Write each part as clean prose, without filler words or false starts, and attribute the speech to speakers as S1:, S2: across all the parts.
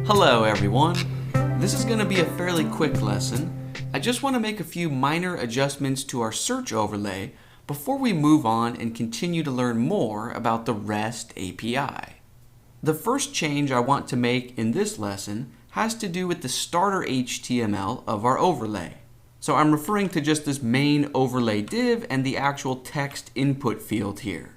S1: Hello everyone. This is going to be a fairly quick lesson. I just want to make a few minor adjustments to our search overlay before we move on and continue to learn more about the REST API. The first change I want to make in this lesson has to do with the starter HTML of our overlay. So I'm referring to just this main overlay div and the actual text input field here.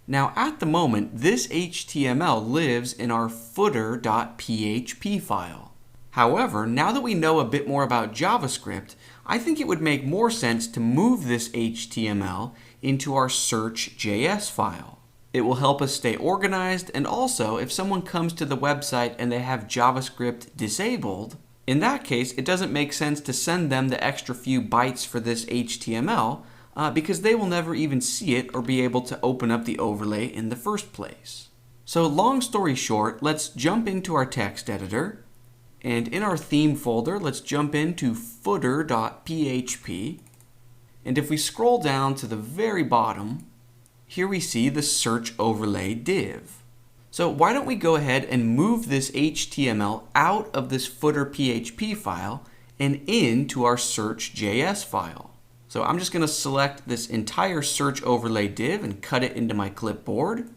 S1: Now at the moment, this HTML lives in our footer.php file. However, now that we know a bit more about JavaScript, I think it would make more sense to move this HTML into our search.js file. It will help us stay organized, and also if someone comes to the website and they have JavaScript disabled, in that case it doesn't make sense to send them the extra few bytes for this HTML because they will never even see it or be able to open up the overlay in the first place. So long story short, let's jump into our text editor, and in our theme folder let's jump into footer.php, and if we scroll down to the very bottom, here we see the search overlay div. So why don't we go ahead and move this HTML out of this footer.php file and into our search.js file. So I'm just going to select this entire search overlay div and cut it into my clipboard.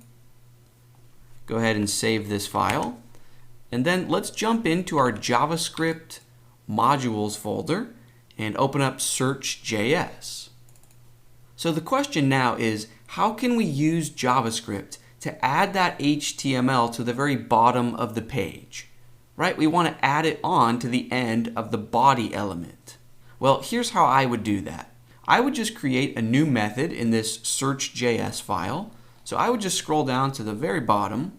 S1: Go ahead and save this file. And then let's jump into our JavaScript modules folder and open up search.js. So the question now is, how can we use JavaScript to add that HTML to the very bottom of the page? Right? We want to add it on to the end of the body element. Well, here's how I would do that. I would just create a new method in this search.js file. So I would just scroll down to the very bottom.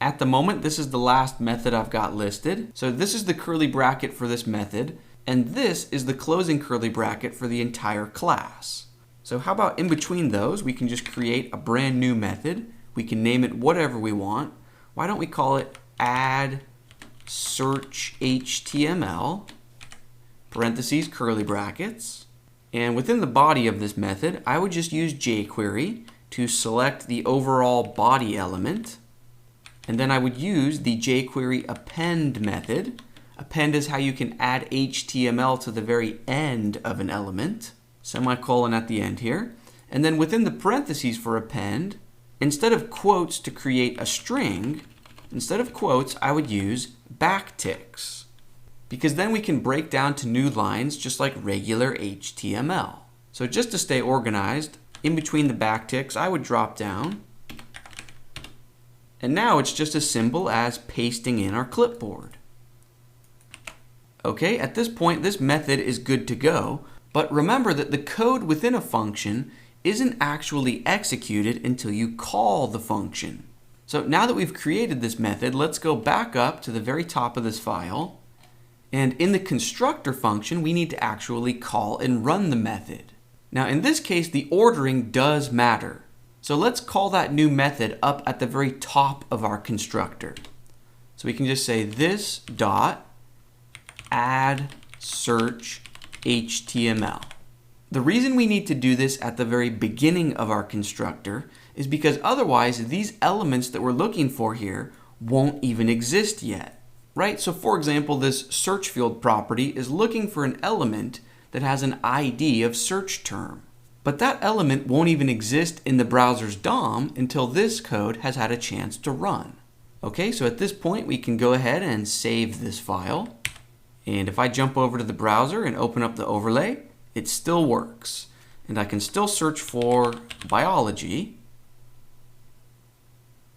S1: At the moment, this is the last method I've got listed. So this is the curly bracket for this method, and this is the closing curly bracket for the entire class. So how about in between those, we can just create a brand new method. We can name it whatever we want. Why don't we call it add search HTML, parentheses, curly brackets. And within the body of this method, I would just use jQuery to select the overall body element. And then I would use the jQuery append method. Append is how you can add HTML to the very end of an element. Semicolon at the end here. And then within the parentheses for append, instead of quotes to create a string, instead of quotes, I would use backticks, because then we can break down to new lines just like regular HTML. So just to stay organized, in between the backticks, I would drop down. And now it's just as simple as pasting in our clipboard. Okay, at this point, this method is good to go, but remember that the code within a function isn't actually executed until you call the function. So now that we've created this method, let's go back up to the very top of this file. And in the constructor function, we need to actually call and run the method. Now in this case, the ordering does matter. So let's call that new method up at the very top of our constructor. So we can just say this dot add search HTML. The reason we need to do this at the very beginning of our constructor is because otherwise these elements that we're looking for here won't even exist yet. Right? So for example, this search field property is looking for an element that has an ID of search term. But that element won't even exist in the browser's DOM until this code has had a chance to run. Okay, so at this point we can go ahead and save this file. And if I jump over to the browser and open up the overlay, it still works. And I can still search for biology.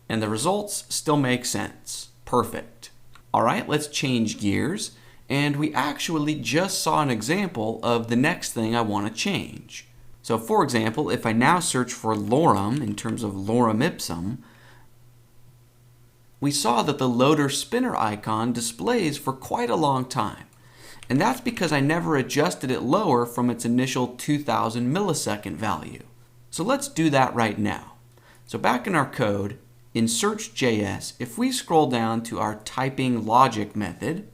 S1: And the results still make sense. Perfect. All right, let's change gears. And we actually just saw an example of the next thing I want to change. So for example, if I now search for lorem in terms of lorem ipsum, we saw that the loader spinner icon displays for quite a long time. And that's because I never adjusted it lower from its initial 2000 millisecond value. So let's do that right now. So back in our code, in search.js, if we scroll down to our typing logic method,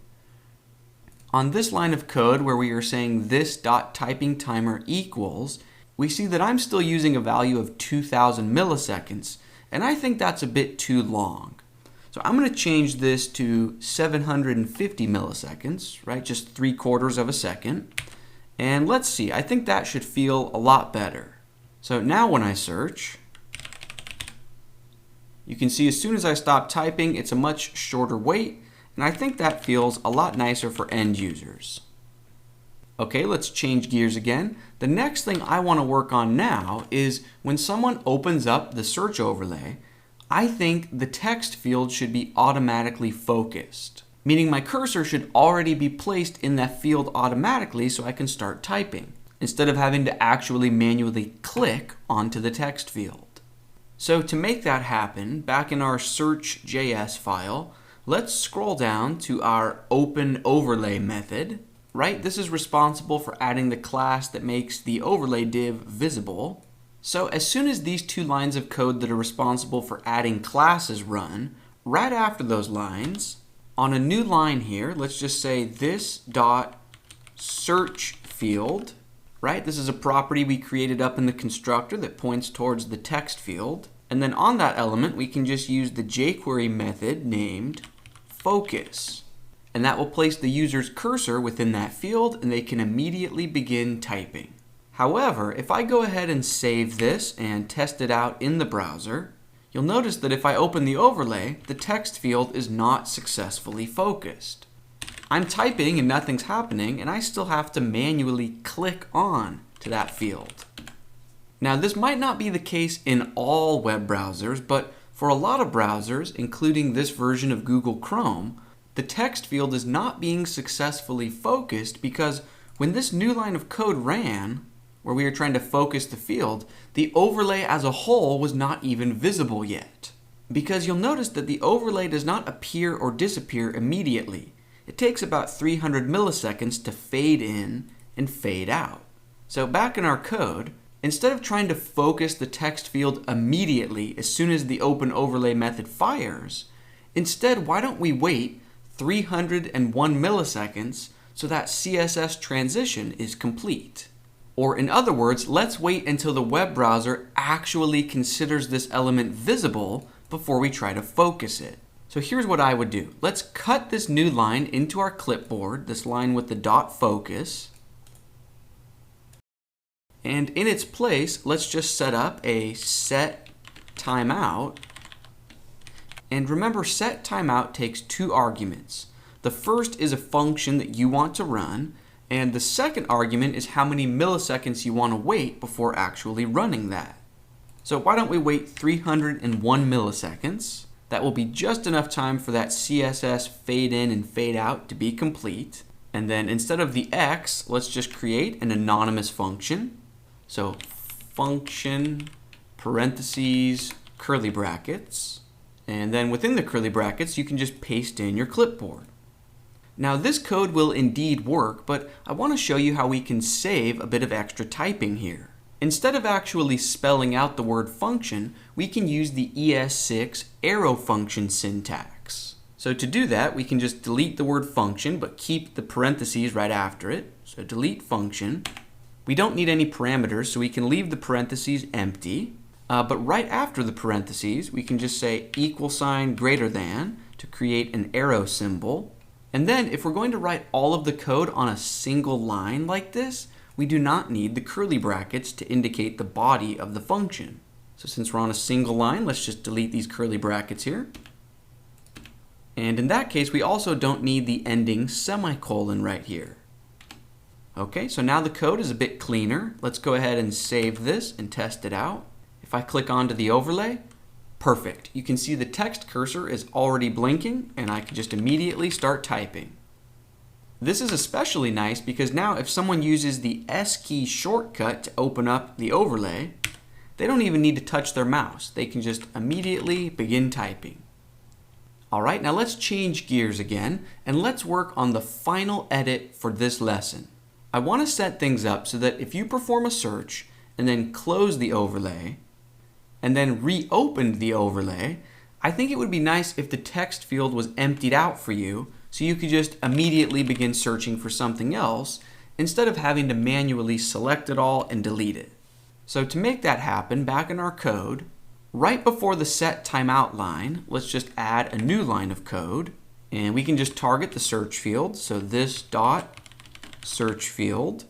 S1: on this line of code where we are saying this.typingTimer equals, we see that I'm still using a value of 2000 milliseconds, and I think that's a bit too long. So I'm going to change this to 750 milliseconds, right? Just 3/4 of a second. And let's see, I think that should feel a lot better. So now when I search, you can see as soon as I stop typing, it's a much shorter wait, and I think that feels a lot nicer for end users. Okay, let's change gears again. The next thing I want to work on now is when someone opens up the search overlay, I think the text field should be automatically focused, meaning my cursor should already be placed in that field automatically so I can start typing, instead of having to actually manually click onto the text field. So to make that happen, back in our search.js file, let's scroll down to our open overlay method. Right, this is responsible for adding the class that makes the overlay div visible. So as soon as these two lines of code that are responsible for adding classes run, right after those lines, on a new line here, let's just say this dot search field, right? This is a property we created up in the constructor that points towards the text field. And then on that element, we can just use the jQuery method named focus. And that will place the user's cursor within that field and they can immediately begin typing. However, if I go ahead and save this and test it out in the browser, you'll notice that if I open the overlay, the text field is not successfully focused. I'm typing and nothing's happening, and I still have to manually click on to that field. Now, this might not be the case in all web browsers, but for a lot of browsers, including this version of Google Chrome, the text field is not being successfully focused because when this new line of code ran, where we were trying to focus the field, the overlay as a whole was not even visible yet. Because you'll notice that the overlay does not appear or disappear immediately. It takes about 300 milliseconds to fade in and fade out. So back in our code, instead of trying to focus the text field immediately as soon as the open overlay method fires, instead, why don't we wait 301 milliseconds so that CSS transition is complete? Or in other words, let's wait until the web browser actually considers this element visible before we try to focus it. So here's what I would do. Let's cut this new line into our clipboard, this line with the dot focus. And in its place, let's just set up a set timeout. And remember, set timeout takes two arguments. The first is a function that you want to run, and the second argument is how many milliseconds you want to wait before actually running that. So why don't we wait 301 milliseconds? That will be just enough time for that CSS fade in and fade out to be complete. And then instead of the X, let's just create an anonymous function. So function, parentheses, curly brackets. And then within the curly brackets, you can just paste in your clipboard. Now this code will indeed work, but I want to show you how we can save a bit of extra typing here. Instead of actually spelling out the word function, we can use the ES6 arrow function syntax. So to do that, we can just delete the word function, but keep the parentheses right after it. So delete function. We don't need any parameters, so we can leave the parentheses empty. But right after the parentheses, we can just say =, greater than to create an arrow symbol. And then if we're going to write all of the code on a single line like this, we do not need the curly brackets to indicate the body of the function. So since we're on a single line, let's just delete these curly brackets here. And in that case, we also don't need the ending semicolon right here. Okay, so now the code is a bit cleaner. Let's go ahead and save this and test it out. If I click onto the overlay, perfect. You can see the text cursor is already blinking, and I can just immediately start typing. This is especially nice because now if someone uses the S key shortcut to open up the overlay, they don't even need to touch their mouse. They can just immediately begin typing. All right, now let's change gears again, and let's work on the final edit for this lesson. I want to set things up so that if you perform a search and then close the overlay, and then reopened the overlay, I think it would be nice if the text field was emptied out for you so you could just immediately begin searching for something else instead of having to manually select it all and delete it. So to make that happen, back in our code, Right before the set timeout line, let's just add a new line of code. And we can just target the search field. So this dot search field.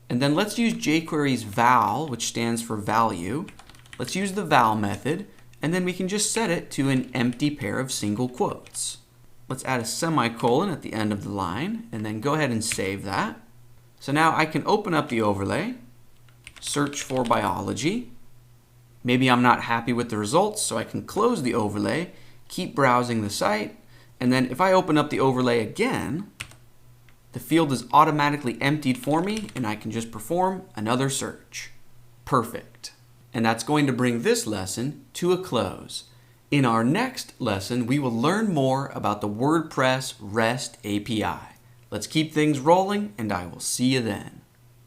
S1: And then let's use jQuery's val, which stands for value. Let's use the val method. And then we can just set it to an empty pair of single quotes. Let's add a semicolon at the end of the line. And then go ahead and save that. So now I can open up the overlay, search for biology. Maybe I'm not happy with the results, so I can close the overlay, keep browsing the site, and then if I open up the overlay again, the field is automatically emptied for me, and I can just perform another search. Perfect. And that's going to bring this lesson to a close. In our next lesson, we will learn more about the WordPress REST API. Let's keep things rolling, and I will see you then.